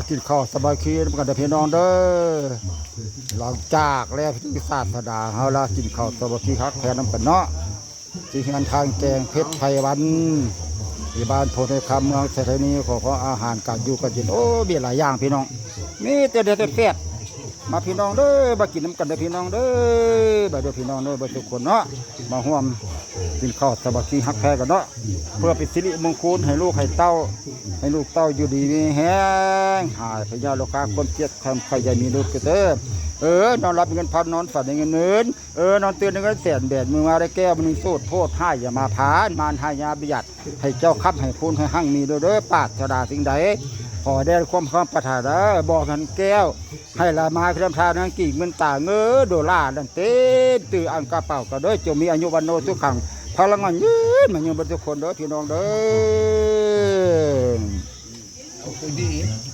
กินข้าวสบายคีนกันเด้อพี่น้องเด้อหลังจากแล้วพิธีศาสดาเฮาละกินข้าวสบายคีคักแท้น้ำกันเนาะที่งานทางแกงเพชรไพวันที่บ้านโพธิคำเมืองเศรษฐนีของอาหารการอยู่กันกินโอ้มีหลายอย่างพี่น้องมีแต่เด็ดแต่แซ่บมาพี่น้องเด้อมากินน้ำกันเด้อพี่น้องเด้อบ่เด้อพี่น้องเด้อบ่ทุกคนเนาะมาร่วมกินข้าวสบายคีฮักแท้กันเนาะเพื่อเป็นสิริมงคลให้ลูกให้เต้าให้ลูกเต้าอยู่ดีมีแห้งหายพยาโลกาคนเกียดคำใครใหญ่มีลูกกระเติบนอนรับเงินพันนอนฝันเงินเนินนอนตื่นเงินแสนแดดมือมาได้แก้วมันมีโซดโพดให้อย่ามาพานมารหายาบิยัดให้เจ้าคับให้พูนให้หั่งมีเด้อปาดชดาสิ่งใดขอได้ความประทานบอกกันแก้วให้ละมาเคลื่อนทางนังกิ่งเงินตาเงือโดล่าดังเต้ตื่นอังกระเป๋าก็ด้วยจะมีอายุวันโนทุกขังพลังงานยืนมันยังบรรทุกคนเด้อพี่น้องเด้อ